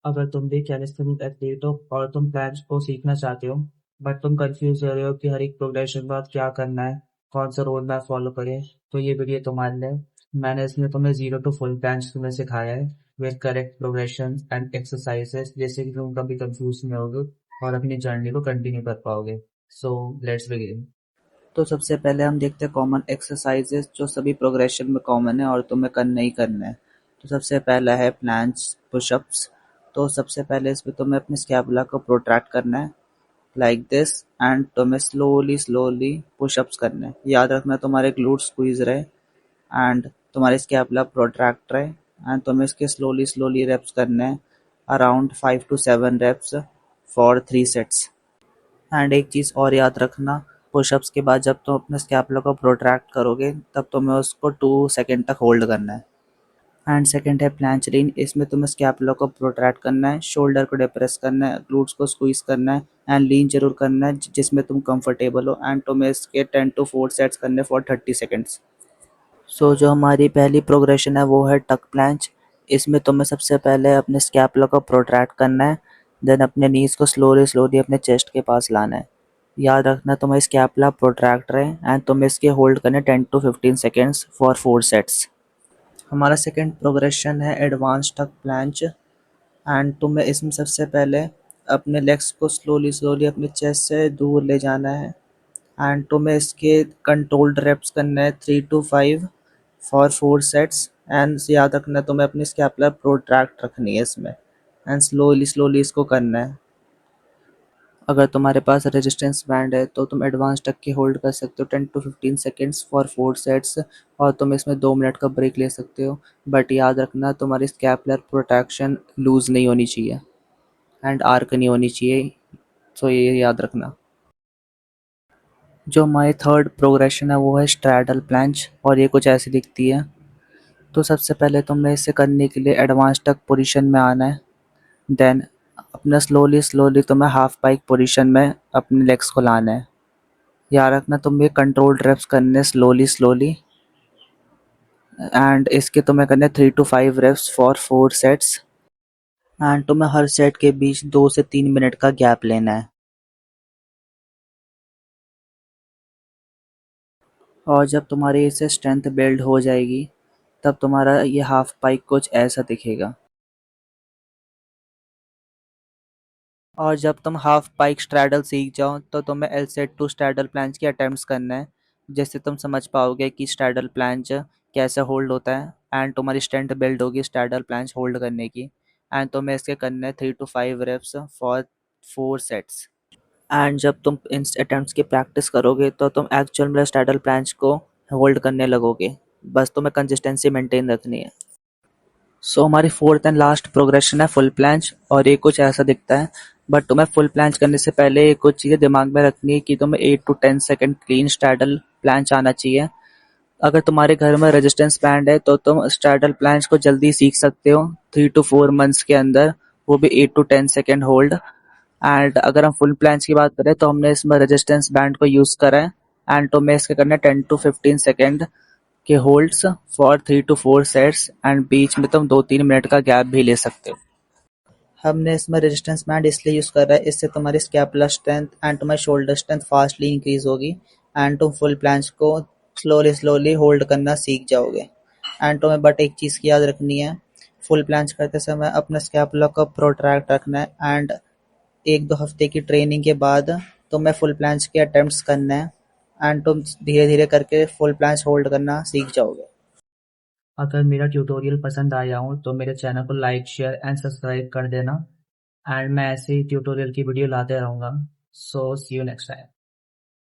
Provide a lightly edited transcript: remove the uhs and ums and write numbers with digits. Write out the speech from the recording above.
अगर तुम भी कैलिस्थेनिक एथलीट हो और तुम प्लान्स को सीखना चाहते हो बट तुम कंफ्यूज हो रहे हो कि हर एक प्रोग्रेशन के बाद क्या करना है, कौन सा रोड मैप फॉलो करें, तो ये वीडियो तुम्हारे लिए। मैंने इसमें तुम्हें जीरो टू फुल प्लान्स तुम्हें सिखाया है with correct progression and exercises, जैसे कि तुम कभी कंफ्यूज नहीं होगे और अपनी जर्नी को कंटिन्यू कर पाओगे। So let's begin. तो सबसे पहले हम देखते हैं कॉमन एक्सरसाइजेस जो सभी प्रोग्रेशन में कॉमन है और तुम्हें करना ही करना है। तो सबसे पहला है प्लांक्स पुशअप्स। तो सबसे पहले इसमें तुम्हें अपने स्कैपुला को प्रोट्रैक्ट करना है लाइक दिस एंड तुम्हें स्लोली स्लोली पुशअप्स करने हैं। याद रखना तुम्हारे ग्लूट स्क्वीज रहे एंड तुम्हारे स्कैपुला प्रोट्रैक्ट रहे एंड तुम्हें इसके स्लोली स्लोली रेप्स करने हैं around 5 to 7 reps for 3 sets. And एक चीज़ और याद रखना, पुशअप्स के बाद जब तुम अपने स्कैपुला को प्रोट्रैक्ट करोगे तब तुम्हें उसको 2 सेकंड तक होल्ड करना है। एंड सेकंड है प्लैंचरीन। इसमें तुम्हें स्कैपुला को प्रोट्रैक्ट करना है, शोल्डर को डिप्रेस करना है, ग्लूट्स को स्क्वीज करना है एंड लीन जरूर करना है जिसमें तुम कंफर्टेबल हो एंड तुम्हें इसके 10 to 4 सेट्स करने फॉर 30 सेकंड्स। सो जो हमारी पहली प्रोग्रेशन है वो है टक प्लैंच। इसमें तुम्हें सबसे पहले अपने स्कैपुला को प्रोट्रैक्ट करना है, देन अपने नीज को स्लोली स्लोली अपने चेस्ट के पास लाना है। याद रखना तुम्हारी स्कैपुला प्रोट्रैक्ट रहे एंड तुम्हें इसके होल्ड करने 10 to 15 सेकेंड्स फॉर 4 सेट्स। हमारा सेकंड प्रोग्रेशन है एडवांस टक प्लैंच एंड तुम्हें इसमें सबसे पहले अपने लेग्स को स्लोली स्लोली अपने चेस्ट से दूर ले जाना है एंड तुम्हें इसके कंट्रोल्ड रेप्स करना है 3 to 5 फॉर 4 सेट्स। एंड याद रखना तुम्हें अपनी स्कैपुला प्रोट्रैक्ट रखनी है इसमें एंड स्लोली स्लोली इसको करना है। अगर तुम्हारे पास रेजिस्टेंस बैंड है तो तुम एडवांस तक की होल्ड कर सकते हो 10 to 15 सेकेंड्स फॉर 4 सेट्स और तुम इसमें 2 मिनट का ब्रेक ले सकते हो। बट याद रखना तुम्हारी स्कैपुलर प्रोटेक्शन लूज नहीं होनी चाहिए एंड आर्क नहीं होनी चाहिए, तो ये याद रखना। जो हमारी थर्ड प्रोग्रेशन है वो है स्ट्रैडल प्लैंच और ये कुछ ऐसी दिखती है। तो सबसे पहले तुम्हें इसे करने के लिए एडवांस तक पोजीशन में आना है, देन अपना स्लोली स्लोली तुम्हें हाफ पाइक पोजीशन में अपने लेग्स को लाना है। याद रखना तुम्हें कंट्रोल्ड रेप्स करने स्लोली स्लोली एंड इसके तुम्हें करने 3 to 5 reps for 4 sets and तुम्हें हर सेट के बीच 2 से 3 मिनट का गैप लेना है। और जब तुम्हारी इससे स्ट्रेंथ बिल्ड हो जाएगी तब तुम्हारा ये हाफ पाइक कुछ ऐसा दिखेगा। और जब तुम हाफ पाइक स्ट्रैडल सीख जाओ तो तुम्हें एल सेट टू स्ट्रैडल प्लांच के अटेम्प्ट्स करना है, जिससे तुम समझ पाओगे कि स्ट्रैडल प्लांच कैसे होल्ड होता है एंड तुम्हारी स्ट्रेंथ बिल्ड होगी स्ट्रैडल प्लांच होल्ड करने की। एंड तुम्हें इसके करने हैं 3 to 5 reps for 4 sets. And जब तुम इन अटेम्प्ट्स की प्रैक्टिस करोगे तो तुम एक्चुअल में स्ट्रैडल प्लांच को होल्ड करने लगोगे, बस तुम्हें कंसिस्टेंसी मेंटेन रखनी है। सो हमारी फोर्थ एंड लास्ट प्रोग्रेशन है फुल प्लैंच और ये कुछ ऐसा दिखता है। बट तुम्हें फुल प्लैंच करने से पहले ये कुछ चीज़ें दिमाग में रखनी है कि तुम्हें 8 to 10 सेकंड क्लीन स्ट्रैडल प्लैंच आना चाहिए। अगर तुम्हारे घर में रेजिस्टेंस बैंड है तो तुम स्ट्रैडल प्लैंच को जल्दी सीख सकते हो 3 to 4 मंथ्स के अंदर, वो भी 8 to 10 सेकंड होल्ड। एंड अगर हम फुल प्लैंच की बात करें तो हमने इसमें रेजिस्टेंस बैंड को यूज़ करा है एंड तुम्हें इसके करना है 10 to 15 सेकंड के holds for 3 to 4 sets and बीच में तुम 2-3 मिनट का गैप भी ले सकते हो। हमने इसमें रेजिस्टेंस बैंड इसलिए यूज़ कर रहा है, इससे तुम्हारी स्कैपुलर स्ट्रेंथ एंड तुम्हारी शोल्डर स्ट्रेंथ फास्टली इंक्रीज होगी एंड तुम फुल प्लैंच को स्लोली स्लोली होल्ड करना सीख जाओगे। एंड तुम्हें बट एक चीज़ की याद रखनी है, फुल प्लैंच करते समय अपने स्कैपुला को प्रोट्रैक्ट रखना है एंड 1-2 हफ्ते की ट्रेनिंग के बाद तुम्हें फुल प्लैंच के अटेम्प्ट्स करना है एंड तुम धीरे धीरे करके फुल प्लैंच होल्ड करना सीख जाओगे। अगर मेरा ट्यूटोरियल पसंद आया हो तो मेरे चैनल को लाइक शेयर एंड सब्सक्राइब कर देना एंड मैं ऐसे ही ट्यूटोरियल की वीडियो लाते रहूँगा। सो सी यू नेक्स्ट टाइम।